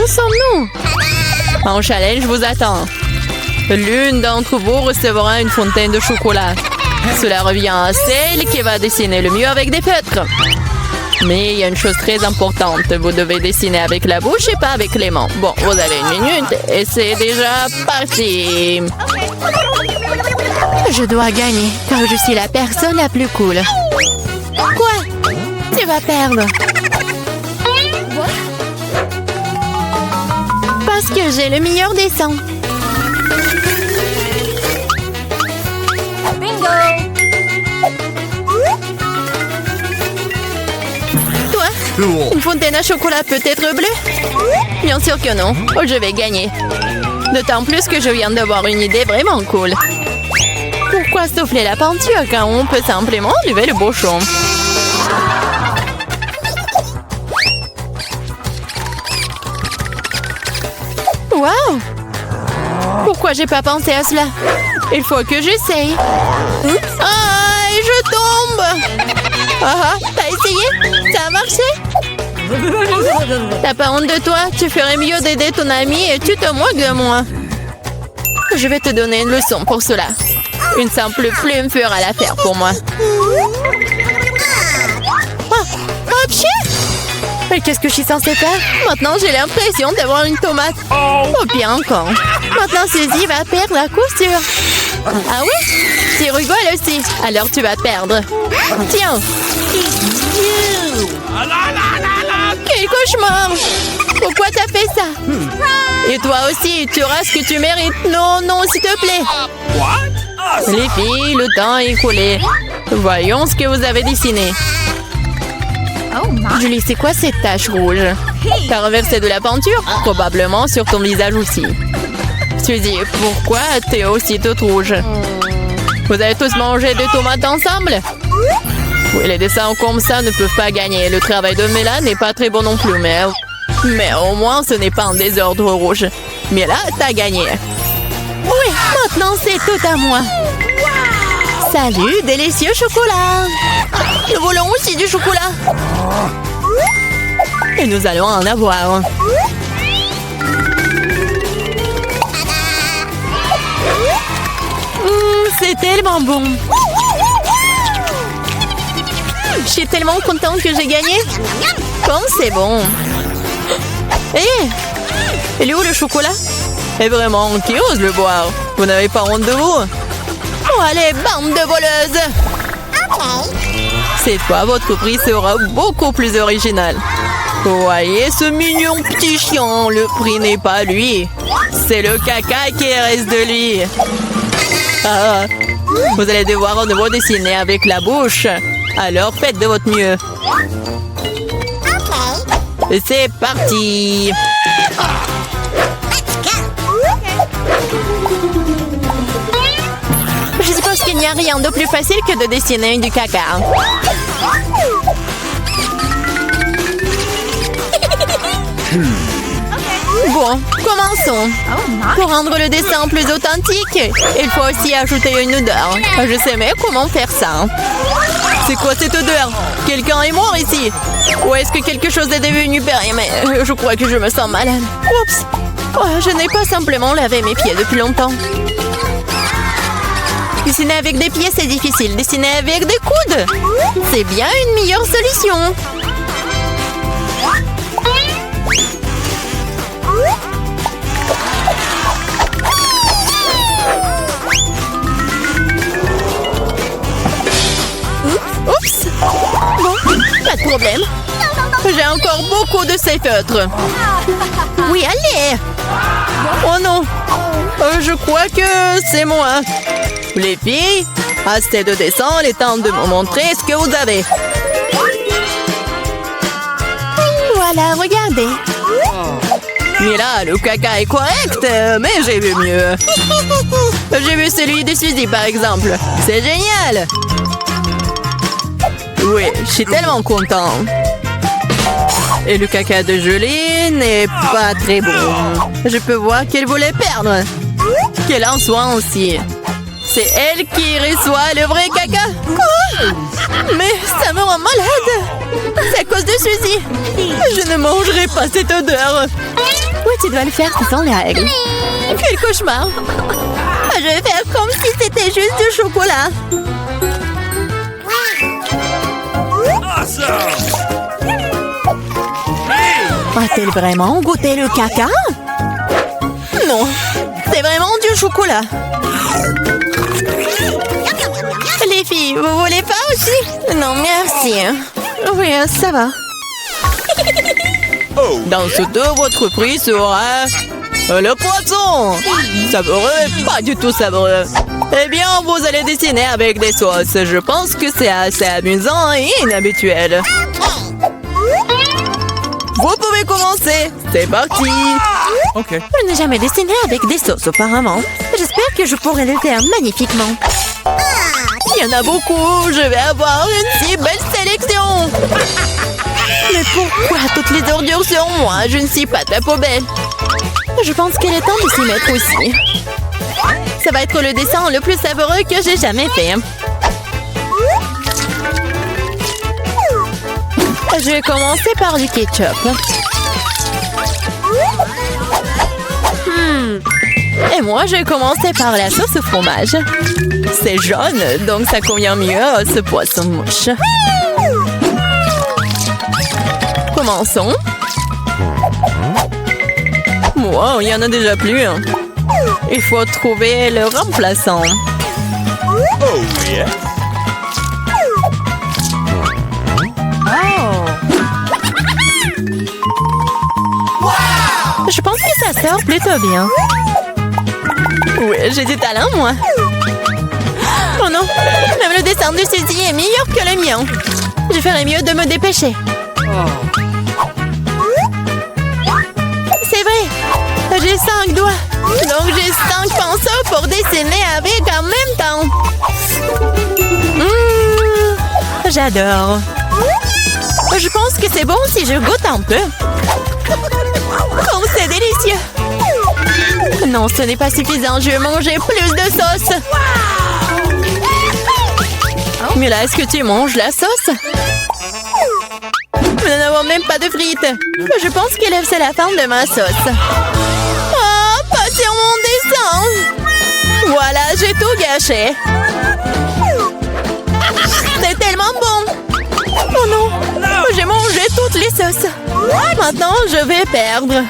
sommes-nous? Un challenge vous attend. L'une d'entre vous recevra une fontaine de chocolat. Cela revient à celle qui va dessiner le mieux avec des feutres. Mais il y a une chose très importante. Vous devez dessiner avec la bouche et pas avec les mains. Bon, vous avez 1 minute et c'est déjà parti. Je dois gagner car je suis la personne la plus cool. Quoi? Tu vas perdre. Parce que j'ai le meilleur dessin. Toi, une fontaine à chocolat peut être bleue? Bien sûr que non. Oh, je vais gagner. D'autant plus que je viens d'avoir une idée vraiment cool. Pourquoi souffler la peinture quand on peut simplement enlever le bouchon? Wow! Pourquoi j'ai pas pensé à cela? Il faut que j'essaye. Ah, et je tombe! Ah, t'as essayé? Ça a marché? T'as pas honte de toi? Tu ferais mieux d'aider ton ami et tu te moques de moi. Je vais te donner une leçon pour cela. Une simple plume fera l'affaire pour moi. Ah, mais qu'est-ce que je suis censée faire? Maintenant, j'ai l'impression d'avoir une tomate. Oh, bien encore. Maintenant, Suzy va perdre la couture. Ah oui? Tu rigoles aussi. Alors, tu vas perdre. Tiens. Quel cauchemar! Pourquoi t'as fait ça? Et toi aussi, tu auras ce que tu mérites. Non, non, s'il te plaît. Les filles, le temps est écoulé. Voyons ce que vous avez dessiné. Julie, c'est quoi cette tache rouge? T'as renversé de la peinture? Probablement sur ton visage aussi. Suzy, pourquoi t'es aussi toute rouge? Vous avez tous mangé des tomates ensemble? Oui, les dessins comme ça ne peuvent pas gagner. Le travail de Mela n'est pas très bon non plus, mais au moins ce n'est pas un désordre rouge. Mais là, t'as gagné. Oui, maintenant c'est tout à moi. Salut, délicieux chocolat. Nous voulons aussi du chocolat. Et nous allons en avoir. C'est tellement bon. Je suis tellement contente que j'ai gagné. Comme c'est bon. Il est où le chocolat? Et vraiment, qui ose le boire? Vous n'avez pas honte de vous? Oh, allez, bande de voleuses! Cette fois, votre prix sera beaucoup plus original. Voyez ce mignon petit chien, le prix n'est pas lui. C'est le caca qui reste de lui. Ah, vous allez devoir à nouveau dessiner avec la bouche. Alors faites de votre mieux. C'est parti. Je suppose qu'il n'y a rien de plus facile que de dessiner du caca. Bon, commençons. Pour rendre le dessin plus authentique, il faut aussi ajouter une odeur. Je sais mais comment faire ça. C'est quoi cette odeur? Quelqu'un est mort ici? Ou est-ce que quelque chose est devenu périmé? Mais je crois que je me sens malade. Oups! Oh, je n'ai pas simplement lavé mes pieds depuis longtemps. Dessiner avec des pieds, c'est difficile. Dessiner avec des coudes, c'est bien une meilleure solution. Oups! Bon, pas de problème. J'ai encore beaucoup de ces feutres. Oui, allez! Oh non! Je crois que c'est moi. Les filles, assez de dessin, il est temps de me montrer ce que vous avez. Voilà, regardez. Mais là, le caca est correct, mais j'ai vu mieux. J'ai vu celui de Suzy, par exemple. C'est génial! Oui, je suis tellement content. Et le caca de Julie n'est pas très bon. Je peux voir qu'elle voulait perdre. Qu'elle en soit aussi. C'est elle qui reçoit le vrai caca. Quoi? Mais ça me rend malade. C'est à cause de Suzy. Je ne mangerai pas cette odeur. Oui, tu dois le faire, ce sont les règles. Quel cauchemar! Je vais faire comme si c'était juste du chocolat. A-t-elle vraiment goûté le caca? Non, c'est vraiment du chocolat. Les filles, vous voulez pas aussi? Non, merci. Oui, ça va. Dans ce dos, votre prix sera... le poisson! Savoureux, pas du tout savoureux. Eh bien, vous allez dessiner avec des sauces. Je pense que c'est assez amusant et inhabituel. Vous pouvez commencer. C'est parti. Ok. Je n'ai jamais dessiné avec des sauces auparavant. J'espère que je pourrai le faire magnifiquement. Il y en a beaucoup. Je vais avoir une si belle sélection. Mais pourquoi toutes les ordures sur moi? Je ne suis pas ta poubelle. Je pense qu'il est temps de s'y mettre aussi. Ça va être le dessin le plus savoureux que j'ai jamais fait. Je vais commencer par du ketchup. Et moi, je vais commencer par la sauce au fromage. C'est jaune, donc ça convient mieux à ce poisson-mouche. Commençons. Wow, il y en a déjà plus. Il faut trouver le remplaçant. Oh, yeah. Je pense que ça sort plutôt bien. Oui, j'ai du talent, moi. Oh non, même le dessin de Suzy est meilleur que le mien. Je ferais mieux de me dépêcher. C'est vrai, j'ai 5 doigts. Donc j'ai 5 pinceaux pour dessiner avec en même temps. J'adore. Je pense que c'est bon si je goûte un peu. Oh, c'est délicieux! Non, ce n'est pas suffisant. Je vais manger plus de sauce. Mais là, est-ce que tu manges la sauce? Nous n'avons même pas de frites. Je pense que c'est la fin de ma sauce. Oh, pas sur mon dessin! Voilà, j'ai tout gâché. C'est tellement bon! Oh non! J'ai mangé toutes les sauces. Maintenant, je vais perdre.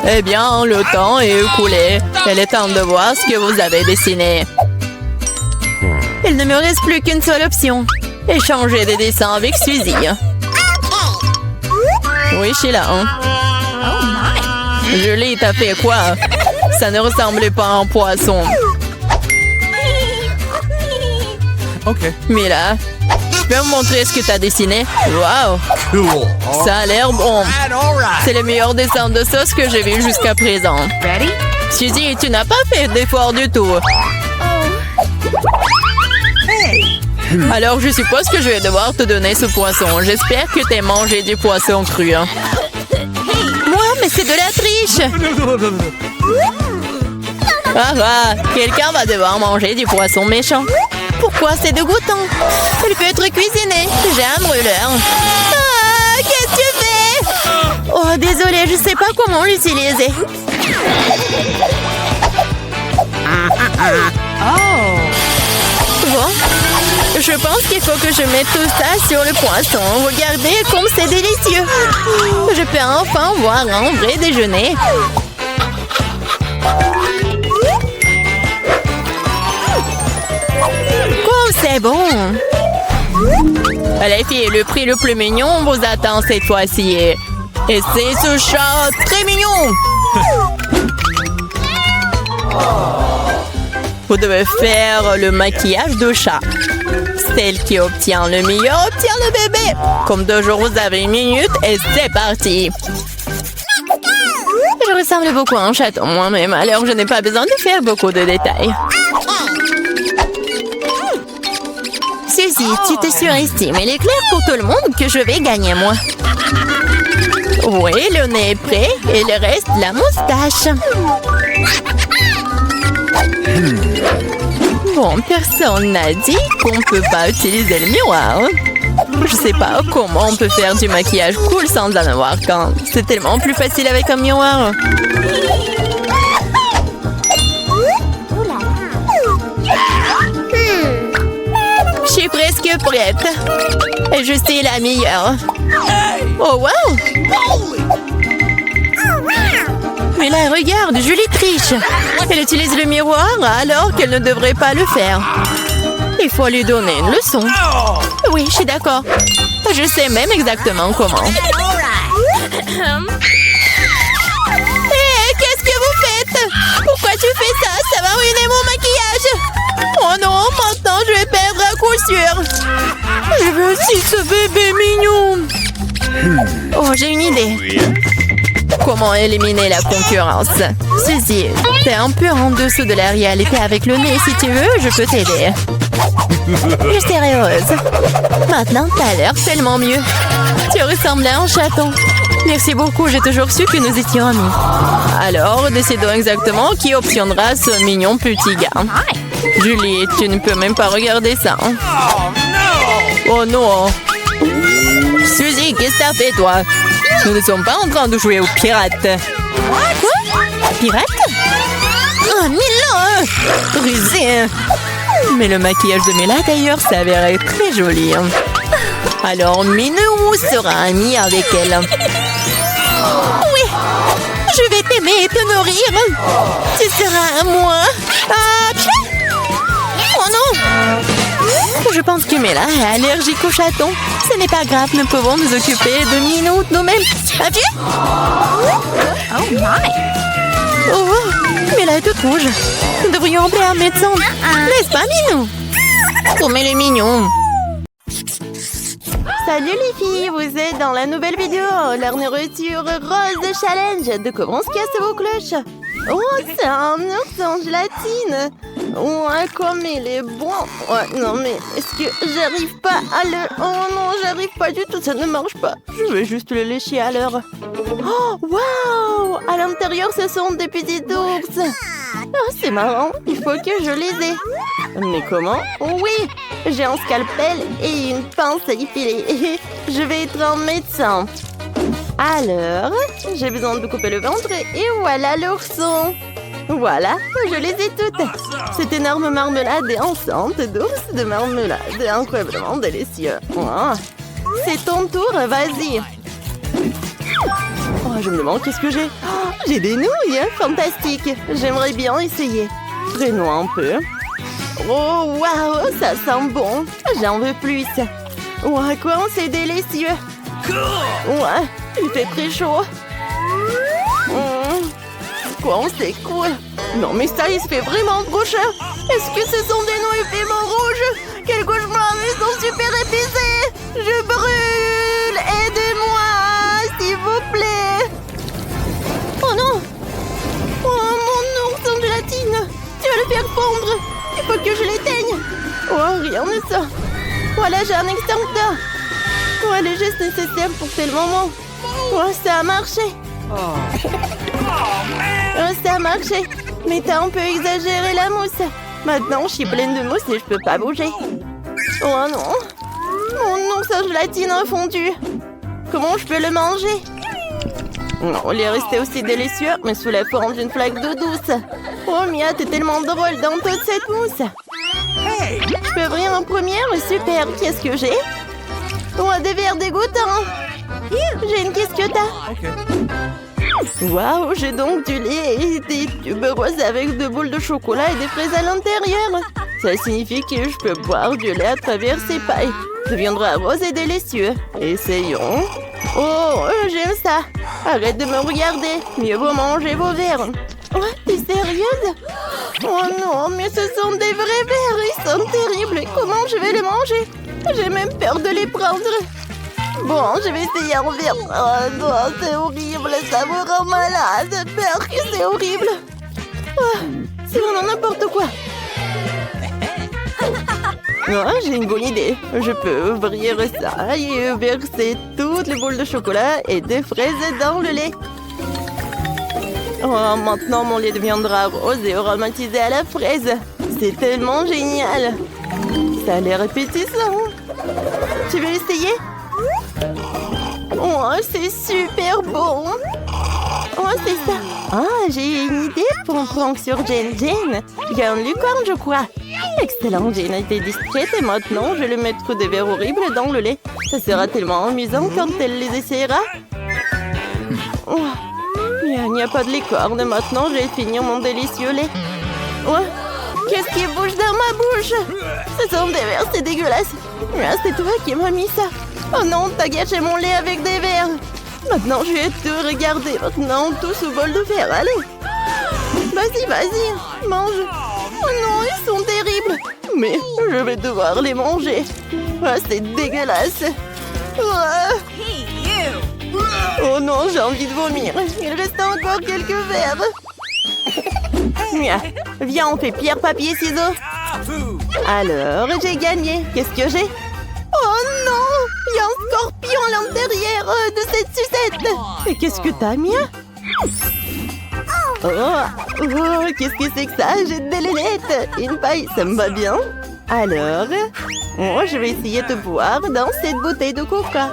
Eh bien, le temps est écoulé. Il est temps de voir ce que vous avez dessiné. Il ne me reste plus qu'une seule option. Échanger des dessins avec Suzy. Oui, Sheila. Julie, t'as fait quoi? Ça ne ressemblait pas à un poisson. Ok. Mila, tu peux me montrer ce que tu as dessiné? Wow! Cool. Ça a l'air bon. C'est le meilleur dessin de sauce que j'ai vu jusqu'à présent. Ready? Suzy, tu n'as pas fait d'effort du tout. Alors, je suppose que je vais devoir te donner ce poisson. J'espère que tu as mangé du poisson cru. Moi, mais c'est de la triche! Ah, quelqu'un va devoir manger du poisson méchant. Pourquoi c'est dégoûtant? Il peut être cuisiné. J'ai un brûleur. Ah, qu'est-ce que tu fais? Oh, désolée, je sais pas comment l'utiliser. Bon, je pense qu'il faut que je mette tout ça sur le poisson. Regardez comme c'est délicieux. Je peux enfin voir un vrai déjeuner. Oh, c'est bon. Les filles, le prix le plus mignon vous attend cette fois-ci. Et c'est ce chat très mignon. Vous devez faire le maquillage de chat. Celle qui obtient le meilleur obtient le bébé. Comme toujours, vous avez 1 minute et c'est parti. Je ressemble beaucoup à un chaton moi-même, alors je n'ai pas besoin de faire beaucoup de détails. Suzy, tu te surestimes. Il est clair pour tout le monde que je vais gagner, moi. Oui, le nez est prêt et le reste, la moustache. Bon, personne n'a dit qu'on ne peut pas utiliser le miroir. Je sais pas comment on peut faire du maquillage cool sans en avoir qu'un. C'est tellement plus facile avec un miroir. Je suis presque prête. Et je sais la meilleure. Oh wow! Mais là, regarde, Julie triche. Elle utilise le miroir alors qu'elle ne devrait pas le faire. Il faut lui donner une leçon. Oui, je suis d'accord. Je sais même exactement comment. Hé, qu'est-ce que vous faites? Pourquoi tu fais ça? Ça va ruiner mon maquillage. Oh non, maintenant je vais perdre à coup sûr. Je veux aussi ce bébé mignon. Oh, j'ai une idée. Comment éliminer la concurrence? Suzy, t'es un peu en dessous de la réalité avec le nez. Si tu veux, je peux t'aider. Je serai heureuse. Maintenant, t'as l'air tellement mieux. Tu ressembles à un chaton. Merci beaucoup, j'ai toujours su que nous étions amis. Alors, décidons exactement qui obtiendra ce mignon petit gars. Julie, tu ne peux même pas regarder ça. Oh non. Suzy, qu'est-ce que t'as fait, toi? Nous ne sommes pas en train de jouer aux pirates. Quoi? Pirates? Oh, Mila! Rusé! Mais le maquillage de Mila, d'ailleurs, s'avérait très joli. Alors, Minou sera amie avec elle. Oui! Je vais t'aimer et te nourrir. Tu seras à moi. Oh non! Je pense que Mila est allergique aux chatons. Ce n'est pas grave, nous pouvons nous occuper de Minou nous-mêmes. As-tu? Oh my! Oh, Mila est toute rouge. Nous devrions appeler un médecin. N'est-ce pas, Minou? Oh, mais les mignons. Salut les filles, vous êtes dans la nouvelle vidéo, la nourriture rose challenge de comment se casser vos cloches. Oh, c'est un ours en gélatine. Ouais, comme il est bon. Ouais, non mais est-ce que j'arrive pas à le... Oh non, j'arrive pas du tout, ça ne marche pas. Je vais juste le lécher à l'heure. Oh, waouh! À l'intérieur, ce sont des petits ours. Oh, c'est marrant, il faut que je les ai. Mais comment? Oui, j'ai un scalpel et une pince à épiler. Je vais être un médecin. Alors, j'ai besoin de couper le ventre et voilà l'ourson. Voilà, je les ai toutes. Cette énorme marmelade est enceinte d'ours de marmelade. Incroyablement délicieux. Oh. C'est ton tour, vas-y. Oh, je me demande qu'est-ce que j'ai. Oh, j'ai des nouilles, fantastique. J'aimerais bien essayer. Prenons un peu. Oh, waouh, ça sent bon. J'en veux plus. Ouais, quoi, c'est délicieux. Ouais, il fait très chaud. Quoi, c'est cool. Non, mais ça, il se fait vraiment trop cher. Est-ce que ce sont des nouilles piment rouges? Quel cauchemar, ils sont super épicés. Je brûle. Aidez-moi, s'il vous plaît. Oh non. Oh, mon ours en gélatine. Tu vas le faire fondre. Il faut que je l'éteigne. Oh, rien de ça. Voilà, j'ai un extincteur. Ouais, le geste nécessaire pour tel moment. Oh, ça a marché. Oh, ça a marché. Mais t'as un peu exagéré la mousse. Maintenant, je suis pleine de mousse et je peux pas bouger. Oh non. Oh non, sa gélatine a fondu. Comment je peux le manger? Non, il est resté aussi délicieux, mais sous la forme d'une flaque d'eau douce. Oh Mia, t'es tellement drôle dans toute cette mousse. Je peux ouvrir en première? Super, qu'est-ce que j'ai? Oh, des verres dégoûtants. J'ai une qu'est-ce que t'as? Waouh, j'ai donc du lait et des tubes roses avec de boules de chocolat et des fraises à l'intérieur. Ça signifie que je peux boire du lait à travers ces pailles. Ça deviendra rose et délicieux. Essayons. Oh, j'aime ça. Arrête de me regarder. Mieux vaut manger vos verres. Oh, t'es sérieuse? Oh non, mais ce sont des vrais verres. Ils sont terribles. Comment je vais les manger? J'ai même peur de les prendre. Bon, je vais essayer un verre. Oh non, c'est horrible. Ça me rend malade. J'ai peur que c'est horrible. Oh, c'est vraiment n'importe quoi. Oh, j'ai une bonne idée. Je peux ouvrir ça et verser toutes les boules de chocolat et des fraises dans le lait. Oh, maintenant mon lait deviendra rose et aromatisé à la fraise. C'est tellement génial. Ça a l'air appétissant. Tu veux essayer? Oh, c'est super bon. Oh, c'est ça. Ah, j'ai une idée pour un prank sur Jen. Jen, il y a une lucarne, je crois. Excellent, Jen a été discrète et maintenant je vais lui mettre des verres horribles dans le lait. Ça sera tellement amusant quand elle les essaiera. Oh, il n'y a pas de licorne. Maintenant, je vais finir mon délicieux lait. Oh, qu'est-ce qui bouge dans ma bouche? Ce sont des verres, c'est dégueulasse. Ah, c'est toi qui m'as mis ça. Oh non, t'as gâché mon lait avec des verres. Maintenant, je vais te regarder. Maintenant, tout ce bol de verre. Allez. Vas-y, vas-y. Mange. Oh non, ils sont terribles. Mais je vais devoir les manger. Ah, c'est dégueulasse. Ah. Oh non, j'ai envie de vomir. Il reste encore quelques verres. Viens, on fait pierre, papier, ciseaux. Alors, j'ai gagné. Qu'est-ce que j'ai? Oh non! Il y a un scorpion à l'intérieur de cette sucette. Et qu'est-ce que t'as, Mia? Oh, qu'est-ce que c'est que ça? J'ai des lunettes. Une paille, ça me va bien. Alors, je vais essayer de boire dans cette bouteille de coca.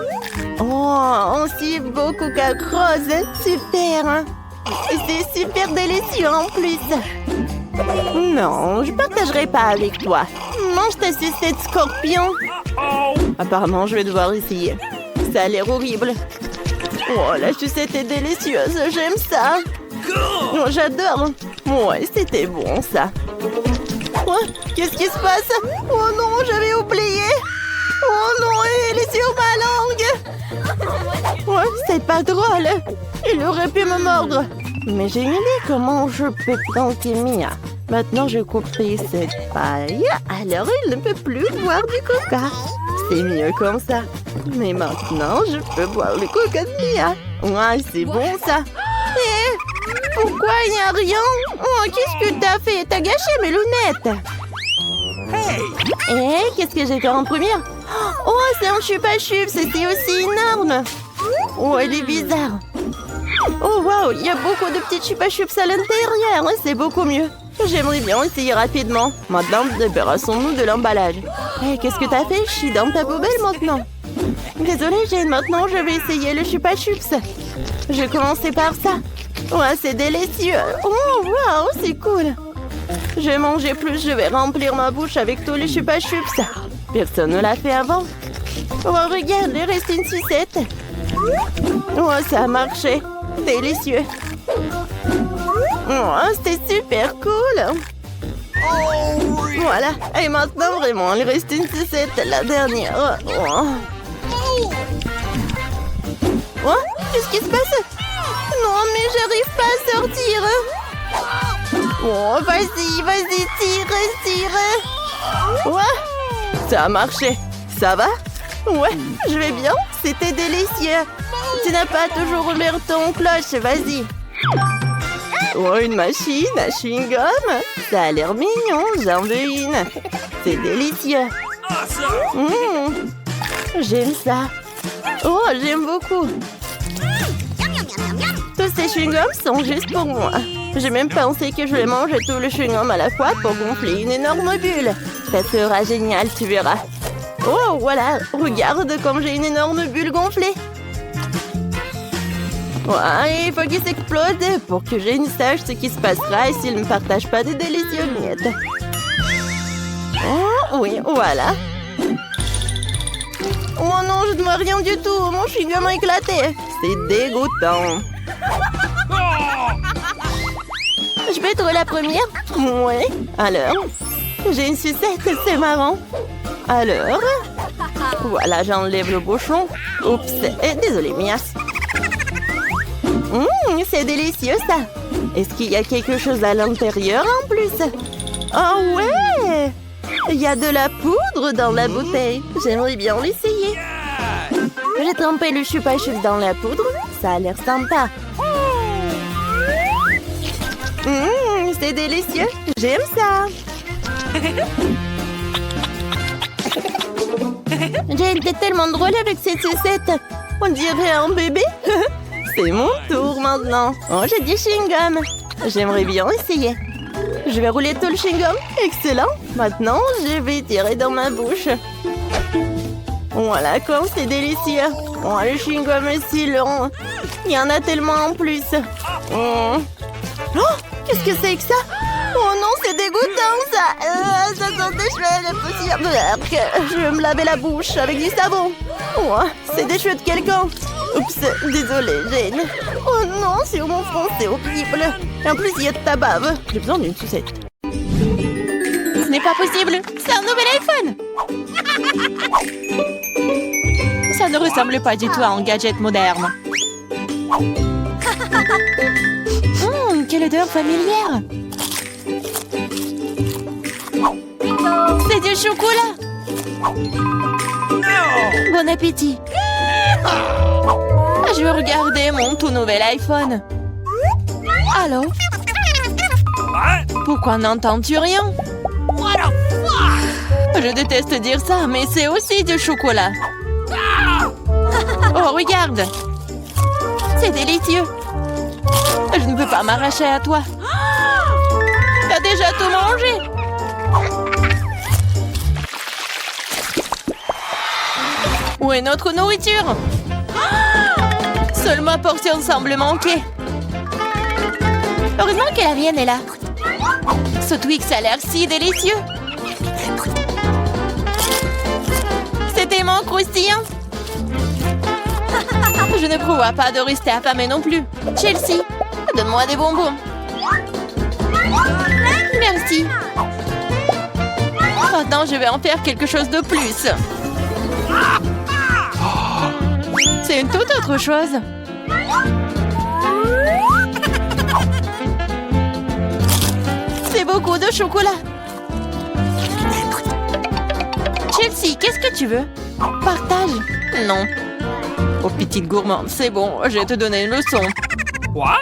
Oh, un si beau coca rose. Super, hein? Et c'est super délicieux en plus. Non, je partagerai pas avec toi. Mange ta sucette, scorpion. Apparemment, je vais devoir essayer. Ça a l'air horrible. Oh, la sucette est délicieuse. J'aime ça. Oh, j'adore. Ouais, c'était bon, ça. Oh, qu'est-ce qui se passe? Oh non, j'avais oublié. Oh non, elle est sur ma langue. Oh, c'est pas drôle. Il aurait pu me mordre. Mais j'ai une idée comment je peux planter Mia. Maintenant, je couperai cette paille. Alors, il ne peut plus boire du coca. C'est mieux comme ça. Mais maintenant, je peux boire le coca de Mia. Ouais, c'est bon ça. Eh, pourquoi il n'y a rien? Oh, qu'est-ce que t'as fait? T'as gâché mes lunettes. Eh, qu'est-ce que j'ai fait en première? Oh, c'est un chupa-chup. C'était aussi énorme. Oh, elle est bizarre. Oh, waouh, il y a beaucoup de petits chupa-chups à l'intérieur. C'est beaucoup mieux. J'aimerais bien essayer rapidement. Maintenant, débarrassons-nous de l'emballage. Hey, qu'est-ce que t'as fait? Je suis dans ta poubelle maintenant. Désolée, Jane. Maintenant, je vais essayer le chupa-chups. Je vais commencer par ça. Ouais, c'est délicieux. Oh, waouh, c'est cool. Je vais manger plus. Je vais remplir ma bouche avec tous les chupa-chups. Personne ne l'a fait avant. Oh, regarde, il reste une sucette. Oh, ça a marché. Délicieux. Oh, c'était super cool. Voilà. Et maintenant, vraiment, il reste une sucette, la dernière. Oh, oh, qu'est-ce qui se passe? Non, mais j'arrive pas à sortir. Oh, vas-y, vas-y, tire. Ouais, ça a marché. Ça va? Ouais, je vais bien. C'était délicieux. Tu n'as pas toujours ouvert ton cloche, vas-y. Oh, une machine à chewing-gum. Ça a l'air mignon, j'en veux une. C'est délicieux. J'aime ça. Oh, j'aime beaucoup. Tous ces chewing-gums sont juste pour moi. J'ai même pensé que je vais manger tout le chewing-gum à la fois pour gonfler une énorme bulle. Ça sera génial, tu verras. Oh, voilà. Regarde comme j'ai une énorme bulle gonflée. Ouais, il faut qu'il s'explose pour que Jane sache ce qui se passera et s'il ne partage pas des délicieux miettes. Oh, oui, voilà. Oh non, je ne vois rien du tout. Mon chewing-gum a éclaté. C'est dégoûtant. Je peux être la première? Oui. Alors, j'ai une sucette, c'est marrant. Alors, voilà, j'enlève le bouchon. Oups, désolée, Mia. C'est délicieux, ça. Est-ce qu'il y a quelque chose à l'intérieur en plus? Oh ouais! Il y a de la poudre dans la bouteille. J'aimerais bien l'essayer. J'ai trempé le chupa-chups dans la poudre. Ça a l'air sympa. C'est délicieux. J'aime ça. Jane, t'es tellement drôle avec cette sucette. On dirait un bébé. C'est mon tour maintenant. Oh, j'ai du chewing-gum. J'aimerais bien essayer. Je vais rouler tout le chewing-gum. Excellent. Maintenant, je vais tirer dans ma bouche. Voilà, quand c'est délicieux. Oh, le chewing-gum est si long. Il y en a tellement en plus. Oh, qu'est-ce que c'est que ça? Oh non, c'est dégoûtant ça. Ça sent des cheveux de poussière. Je vais me laver la bouche avec du savon. Oh, c'est des cheveux de quelqu'un. Oups, désolée, Jane. Oh non, sur mon front, c'est horrible. Et en plus, il y a de ta bave. J'ai besoin d'une sucette. Ce n'est pas possible. C'est un nouvel iPhone. Ça ne ressemble pas du tout à un gadget moderne. Quelle odeur familière. C'est du chocolat. Bon appétit. Je vais regarder mon tout nouvel iPhone. Allô? Pourquoi n'entends-tu rien? Je déteste dire ça, mais c'est aussi du chocolat. Oh, regarde. C'est délicieux. Je ne peux pas m'arracher à toi. T'as déjà tout mangé. Où est notre nourriture? Seule ma portion semble manquer. Heureusement que la mienne est là. Ce Twix a l'air si délicieux. C'est tellement croustillant. Je ne prévois pas de rester affamée non plus. Chelsea, donne-moi des bonbons. Merci. Maintenant, je vais en faire quelque chose de plus. C'est une toute autre chose. C'est beaucoup de chocolat. Chelsea, qu'est-ce que tu veux? Partage. Non. Oh, petite gourmande, c'est bon, je vais te donner une leçon. What?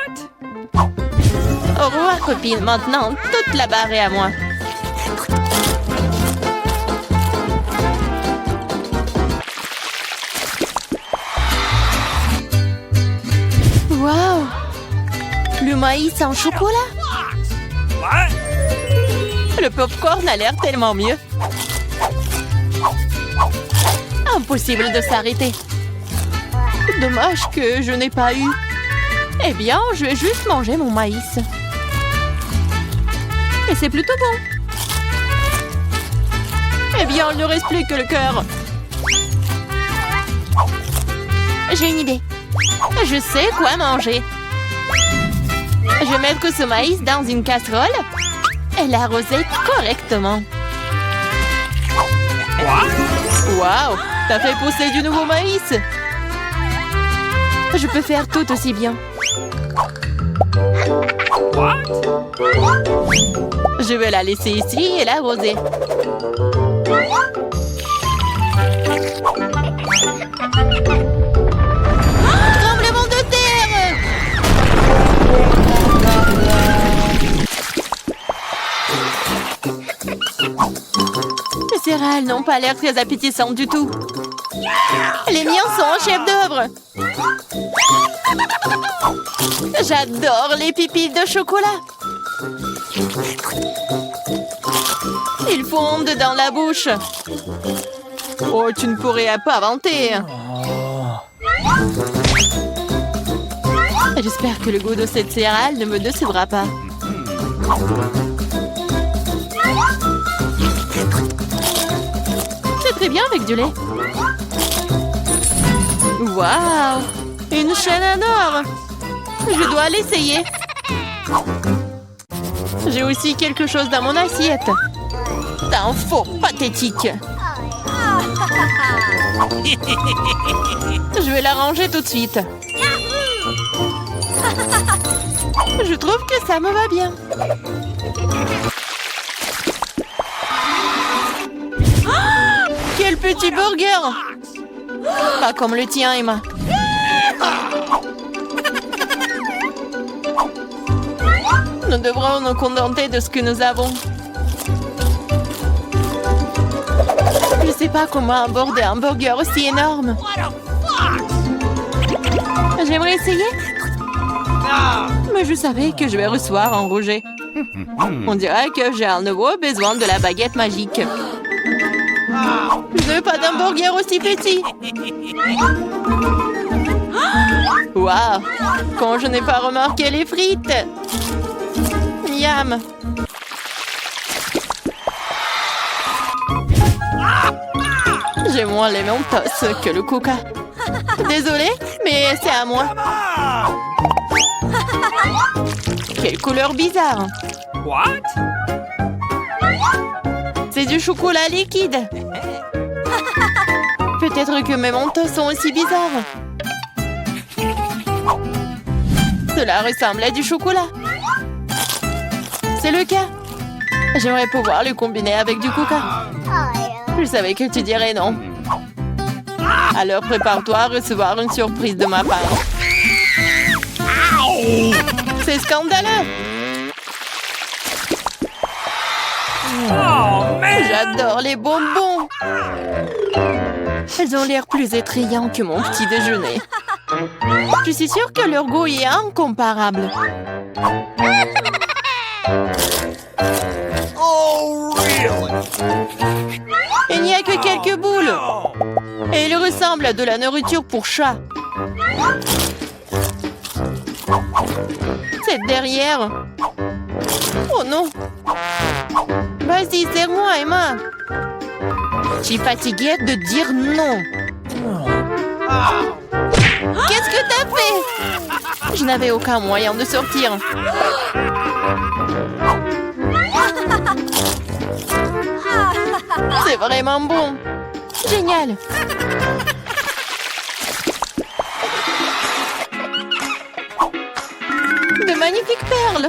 Au revoir, copine. Maintenant, toute la barre est à moi. Waouh! Le maïs en chocolat? Le popcorn a l'air tellement mieux. Impossible de s'arrêter. Dommage que je n'ai pas eu. Eh bien, je vais juste manger mon maïs. Et c'est plutôt bon. Eh bien, il ne reste plus que le cœur. J'ai une idée. Je sais quoi manger. Je vais mettre ce maïs dans une casserole et l'arroser correctement. Waouh! T'as fait pousser du nouveau maïs! Je peux faire tout aussi bien. Je vais la laisser ici et l'arroser. Tremblement de terre! Les céréales n'ont pas l'air très appétissantes du tout. Les miens sont en chef-d'œuvre. J'adore les pépites de chocolat. Ils fondent dans la bouche. Oh, tu ne pourrais pas inventer. J'espère que le goût de cette céréale ne me décevra pas. C'est très bien avec du lait. Waouh! Une chaîne en or! Je dois l'essayer. J'ai aussi quelque chose dans mon assiette. T'as un faux pathétique. Je vais la ranger tout de suite. Je trouve que ça me va bien. Oh, quel petit burger! Pas comme le tien, Emma. Nous devrons nous contenter de ce que nous avons. Je ne sais pas comment aborder un burger aussi énorme. J'aimerais essayer. Mais je savais que je vais recevoir un rejet. On dirait que j'ai à nouveau besoin de la baguette magique. Je ne veux pas d'un burger aussi petit. Waouh! Quand je n'ai pas remarqué les frites. Miam! J'ai moins les Mentos que le Coca. Désolée, mais c'est à moi. Quelle couleur bizarre! What? C'est du chocolat liquide. Peut-être que mes Mentos sont aussi bizarres. Cela ressemble à du chocolat. C'est le cas. J'aimerais pouvoir le combiner avec du Coca. Je savais que tu dirais non. Alors prépare-toi à recevoir une surprise de ma part. C'est scandaleux. J'adore les bonbons. Elles ont l'air plus attrayants que mon petit déjeuner. Je suis sûre que leur goût est incomparable. Oh, really? Il n'y a que quelques boules. Et ils ressemblent à de la nourriture pour chat. C'est derrière. Oh non. Vas-y, serre-moi, Emma. Je suis fatiguée de dire non. Qu'est-ce que t'as fait? Je n'avais aucun moyen de sortir. C'est vraiment bon. Génial. De magnifiques perles.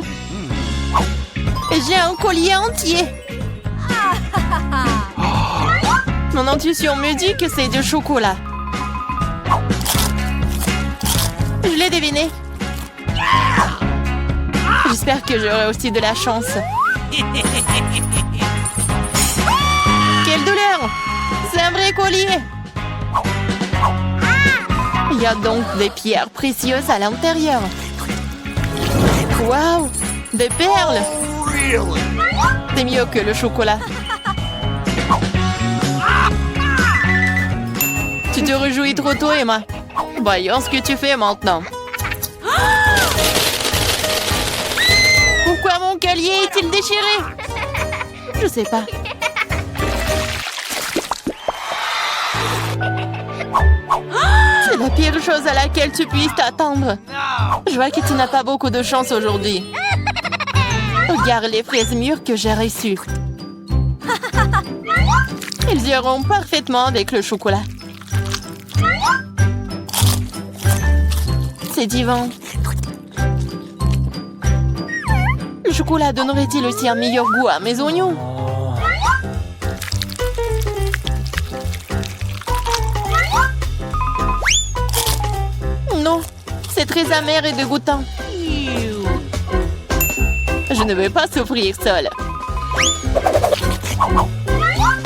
Et j'ai un collier entier. Mon intuition me dit que c'est du chocolat. Je l'ai deviné. J'espère que j'aurai aussi de la chance. Quelle douleur! C'est un vrai collier! Il y a donc des pierres précieuses à l'intérieur. Waouh! Des perles! Really? C'est mieux que le chocolat. Tu te réjouis trop tôt, Emma. Voyons ce que tu fais maintenant. Pourquoi mon collier est-il déchiré? Je sais pas. C'est la pire chose à laquelle tu puisses t'attendre. Je vois que tu n'as pas beaucoup de chance aujourd'hui. Regarde les fraises mûres que j'ai reçues. Ils iront parfaitement avec le chocolat. C'est divin. Le chocolat donnerait-il aussi un meilleur goût à mes oignons? Non, c'est très amer et dégoûtant. Je ne veux pas souffrir seule.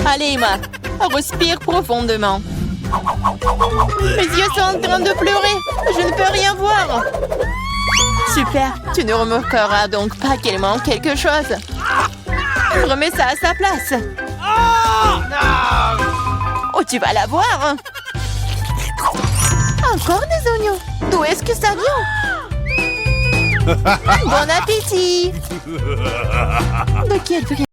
Allez, Emma, respire profondément. Mes yeux sont en train de pleurer. Je ne peux rien voir. Super, tu ne remarqueras donc pas qu'il manque quelque chose. Remets ça à sa place. Oh, tu vas la voir. Encore des oignons. D'où est-ce que ça vient? Bon appétit. De quel prix?